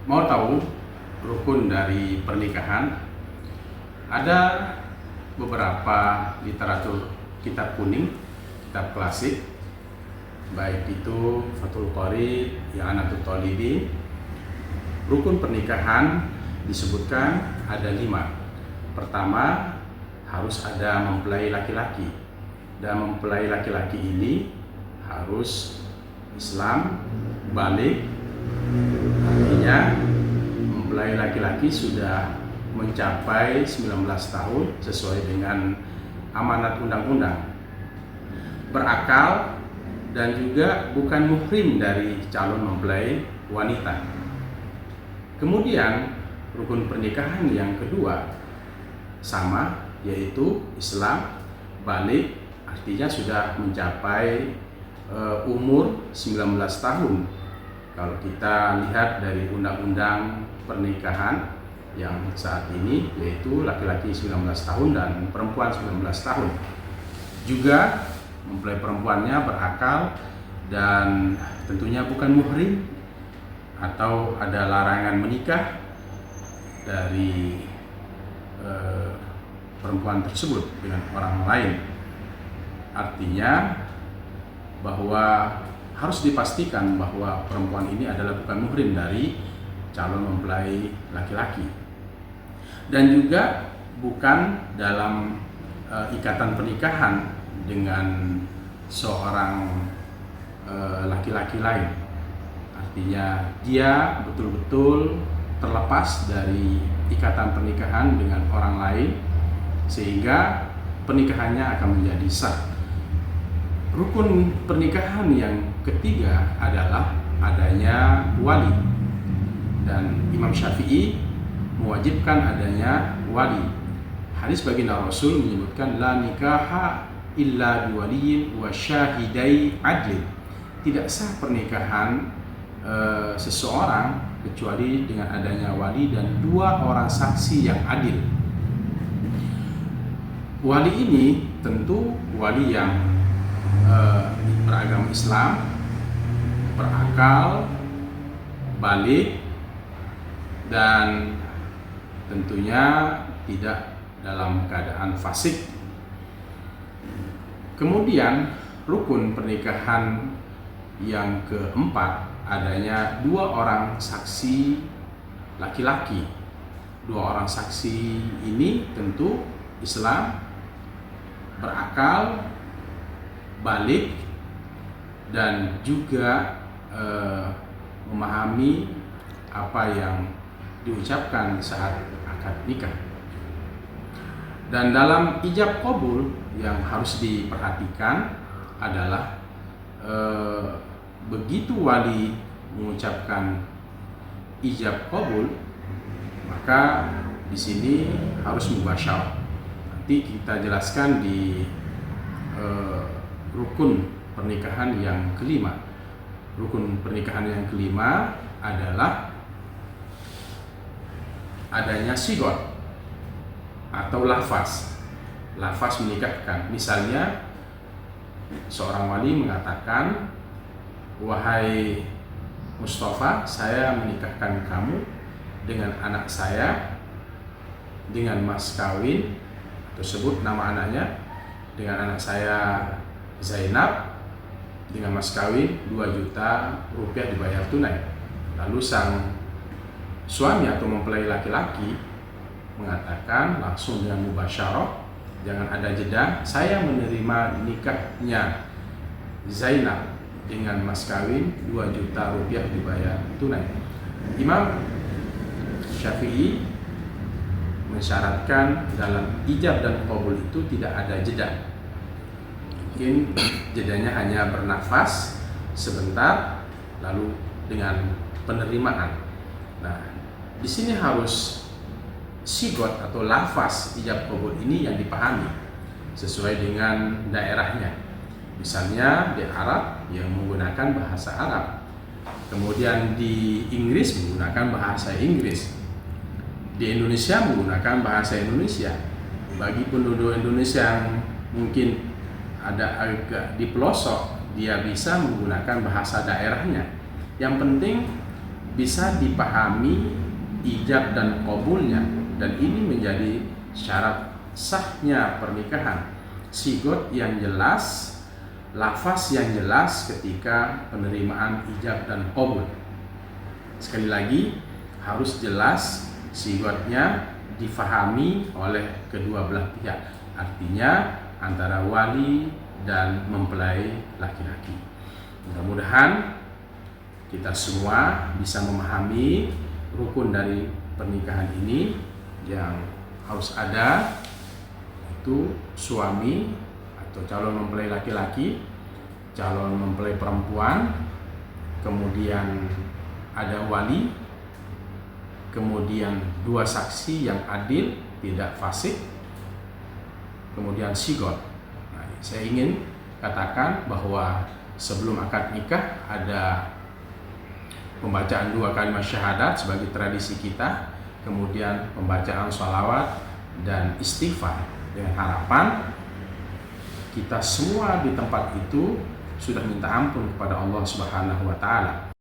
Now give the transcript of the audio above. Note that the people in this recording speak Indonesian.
Mau tahu rukun dari pernikahan? Ada beberapa literatur kitab kuning, kitab klasik, baik itu Fathul Qorib, I'anatul Talibin. Rukun pernikahan disebutkan ada 5. Pertama, harus ada mempelai laki-laki, dan mempelai laki-laki ini harus Islam, baligh. Artinya mempelai laki-laki sudah mencapai 19 tahun sesuai dengan amanat undang-undang, berakal, dan juga bukan muhrim dari calon mempelai wanita. Kemudian rukun pernikahan yang kedua sama, yaitu Islam, baligh, artinya sudah mencapai umur 19 tahun. Kalau kita lihat dari undang-undang pernikahan yang saat ini, yaitu laki-laki 19 tahun dan perempuan 19 tahun. Juga mempelai perempuannya berakal dan tentunya bukan muhrim atau ada larangan menikah dari perempuan tersebut dengan orang lain. Artinya bahwa harus dipastikan bahwa perempuan ini adalah bukan muhrim dari calon mempelai laki-laki, dan juga bukan dalam ikatan pernikahan dengan seorang laki-laki lain. Artinya dia betul-betul terlepas dari ikatan pernikahan dengan orang lain, sehingga pernikahannya akan menjadi sah. Rukun pernikahan yang ketiga adalah adanya wali, dan Imam Syafi'i mewajibkan adanya wali. Hadis baginda Rasul menyebutkan la nikaha illa biwaliyin wa syahidai adlin. Tidak sah pernikahan seseorang kecuali dengan adanya wali dan 2 orang saksi yang adil. Wali ini tentu wali yang beragama Islam, berakal, baligh, dan tentunya tidak dalam keadaan fasik. Kemudian rukun pernikahan yang keempat adanya 2 orang saksi laki-laki. 2 orang saksi ini tentu Islam, berakal, baligh, dan juga memahami apa yang diucapkan saat akad nikah. Dan dalam ijab qabul yang harus diperhatikan adalah begitu wali mengucapkan ijab qabul, maka di sini harus mubasyarah. Nanti kita jelaskan di rukun pernikahan yang kelima. Rukun pernikahan yang kelima adalah adanya sigot atau lafaz. Lafaz menikahkan. Misalnya seorang wali mengatakan, wahai Mustafa, saya menikahkan kamu dengan anak saya dengan mas kawin, tersebut nama anaknya, dengan anak saya Zainab dengan mas kawin 2 juta rupiah dibayar tunai. Lalu sang suami atau mempelai laki-laki mengatakan langsung dengan mubasyarah, jangan ada jeda, saya menerima nikahnya Zainab dengan mas kawin 2 juta rupiah dibayar tunai. Imam Syafi'i mensyaratkan dalam ijab dan qabul itu tidak ada jeda. Mungkin jedanya hanya bernafas sebentar lalu dengan penerimaan. Nah, di sini harus sigot atau lafaz ijab qabul ini yang dipahami sesuai dengan daerahnya. Misalnya di Arab yang menggunakan bahasa Arab, kemudian di Inggris menggunakan bahasa Inggris, di Indonesia menggunakan bahasa Indonesia. Bagi penduduk Indonesia yang mungkin ada agak di pelosok, dia bisa menggunakan bahasa daerahnya. Yang penting bisa dipahami ijab dan qabulnya, dan ini menjadi syarat sahnya pernikahan. Sigot yang jelas, lafaz yang jelas ketika penerimaan ijab dan qabul. Sekali lagi, harus jelas, sigotnya difahami oleh kedua belah pihak, artinya antara wali dan mempelai laki-laki. Mudah-mudahan kita semua bisa memahami rukun dari pernikahan ini yang harus ada, itu suami atau calon mempelai laki-laki, calon mempelai perempuan, kemudian ada wali, kemudian dua saksi yang adil, tidak fasik, kemudian sigot. Nah, saya ingin katakan bahwa sebelum akad nikah ada pembacaan dua kalimat syahadat sebagai tradisi kita, kemudian pembacaan sholawat dan istighfar, dengan harapan kita semua di tempat itu sudah minta ampun kepada Allah Subhanahu wa Ta'ala.